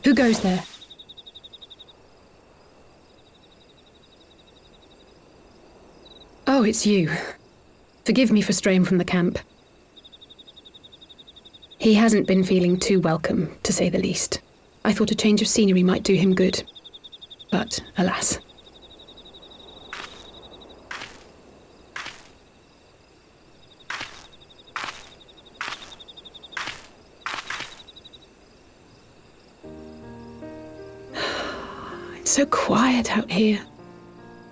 Who goes there? Oh, it's you. Forgive me for straying from the camp. He hasn't been feeling too welcome, to say the least. I thought a change of scenery might do him good. But, alas. It's so quiet out here.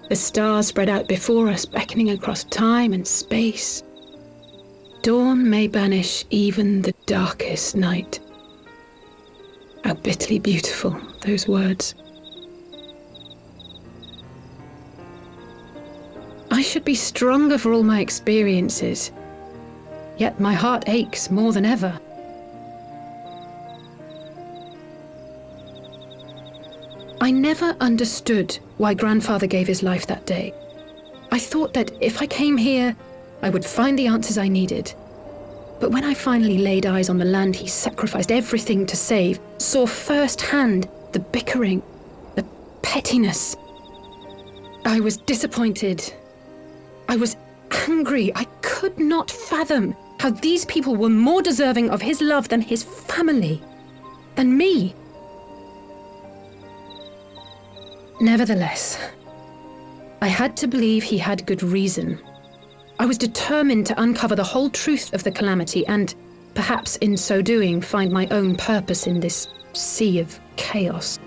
The stars spread out before us, beckoning across time and space. Dawn may banish even the darkest night. How bitterly beautiful, those words. I should be stronger for all my experiences, yet my heart aches more than ever. I never understood why Grandfather gave his life that day. I thought that if I came here, I would find the answers I needed. But when I finally laid eyes on the land he sacrificed everything to save, saw firsthand the bickering, the pettiness, I was disappointed. I was angry. I could not fathom how these people were more deserving of his love than his family, than me. Nevertheless, I had to believe he had good reason. I was determined to uncover the whole truth of the calamity and, perhaps in so doing, find my own purpose in this sea of chaos.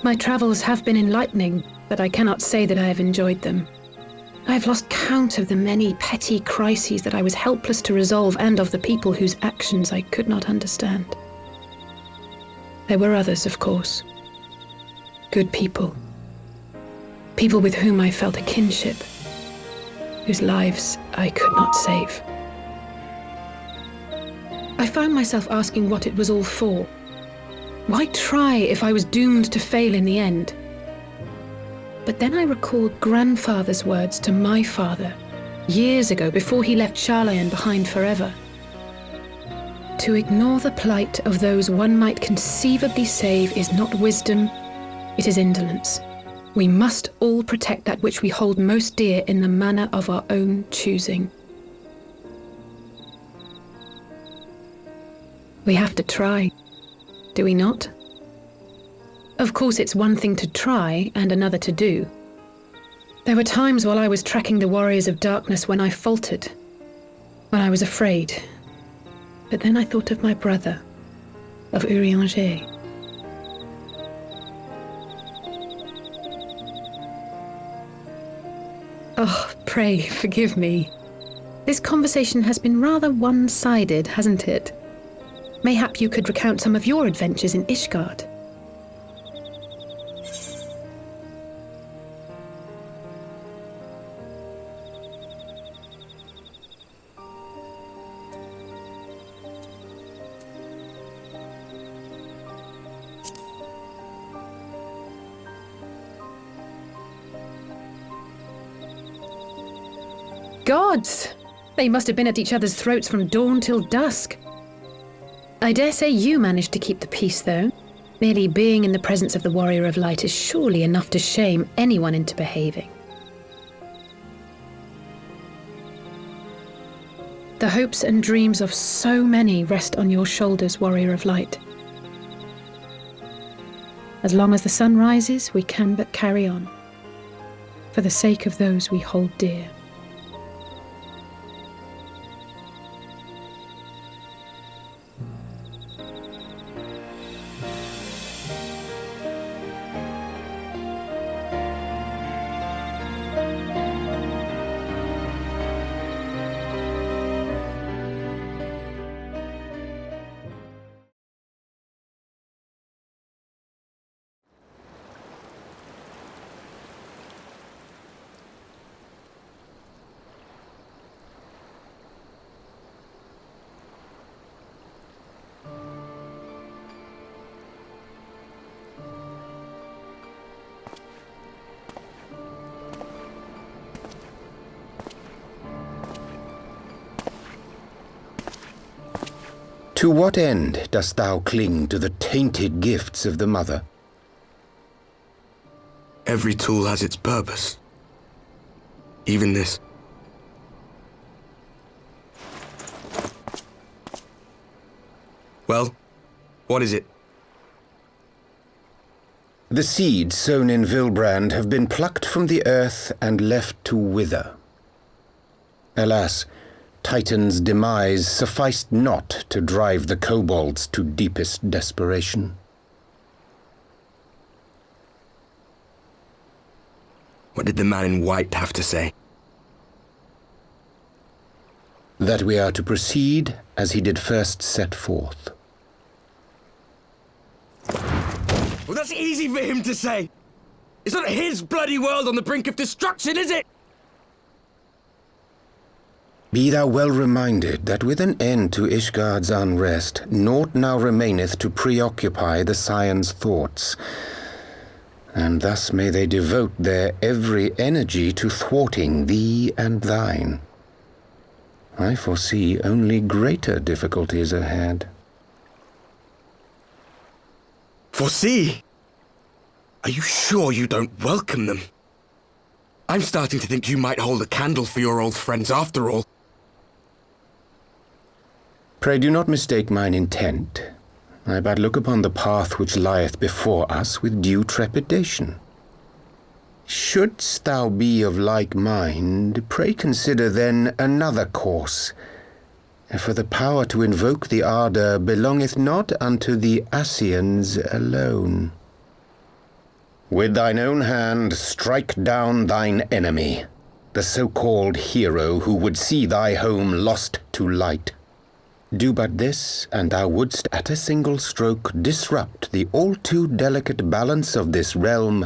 My travels have been enlightening, but I cannot say that I have enjoyed them. I have lost count of the many petty crises that I was helpless to resolve and of the people whose actions I could not understand. There were others, of course. Good people. People with whom I felt a kinship, whose lives I could not save. I found myself asking what it was all for. Why try if I was doomed to fail in the end? But then I recalled grandfather's words to my father, years ago, before he left Charlayan behind forever. To ignore the plight of those one might conceivably save is not wisdom, it is indolence. We must all protect that which we hold most dear in the manner of our own choosing. We have to try, do we not? Of course, it's one thing to try and another to do. There were times while I was tracking the warriors of darkness when I faltered, when I was afraid. But then I thought of my brother, of Urianger. Oh, pray forgive me. This conversation has been rather one-sided, hasn't it? Mayhap you could recount some of your adventures in Ishgard. Gods! They must have been at each other's throats from dawn till dusk. I dare say you managed to keep the peace, though. Merely being in the presence of the Warrior of Light is surely enough to shame anyone into behaving. The hopes and dreams of so many rest on your shoulders, Warrior of Light. As long as the sun rises, we can but carry on, for the sake of those we hold dear. To what end dost thou cling to the tainted gifts of the Mother? Every tool has its purpose. Even this. Well, what is it? The seeds sown in Vilbrand have been plucked from the earth and left to wither. Alas, Titan's demise sufficed not to drive the kobolds to deepest desperation. What did the man in white have to say? That we are to proceed as he did first set forth. Well, that's easy for him to say. It's not his bloody world on the brink of destruction, is it? Be thou well reminded that with an end to Ishgard's unrest, naught now remaineth to preoccupy the Scions' thoughts, and thus may they devote their every energy to thwarting thee and thine. I foresee only greater difficulties ahead. Foresee? Are you sure you don't welcome them? I'm starting to think you might hold a candle for your old friends after all. Pray do not mistake mine intent. I but look upon the path which lieth before us with due trepidation. Shouldst thou be of like mind, pray consider then another course. For the power to invoke the ardour belongeth not unto the Ascians alone. With thine own hand strike down thine enemy, the so-called hero who would see thy home lost to light. Do but this, and thou wouldst at a single stroke disrupt the all-too-delicate balance of this realm,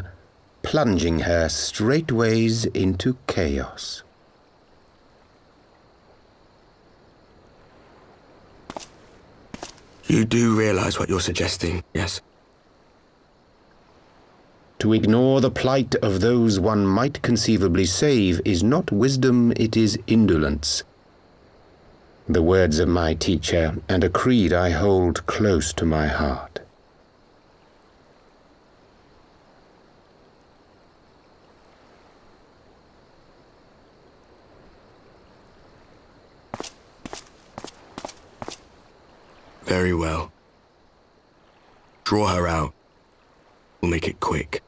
plunging her straightways into chaos. You do realize what you're suggesting, yes? To ignore the plight of those one might conceivably save is not wisdom, it is indolence. The words of my teacher, and a creed I hold close to my heart. Very well. Draw her out. We'll make it quick.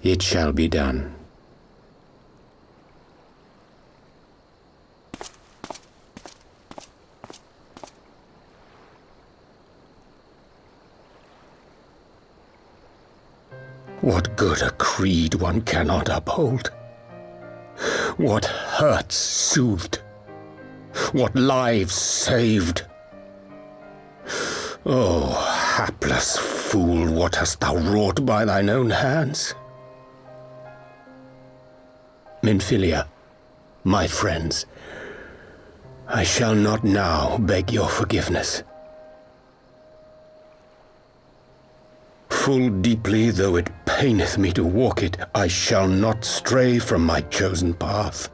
It shall be done. What good a creed one cannot uphold? What hurts soothed? What lives saved? Oh, hapless fool, what hast thou wrought by thine own hands? Minfilia, my friends, I shall not now beg your forgiveness. Full deeply though it paineth me to walk it, I shall not stray from my chosen path.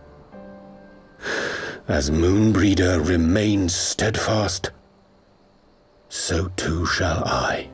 As Moonbreeder remains steadfast, so too shall I.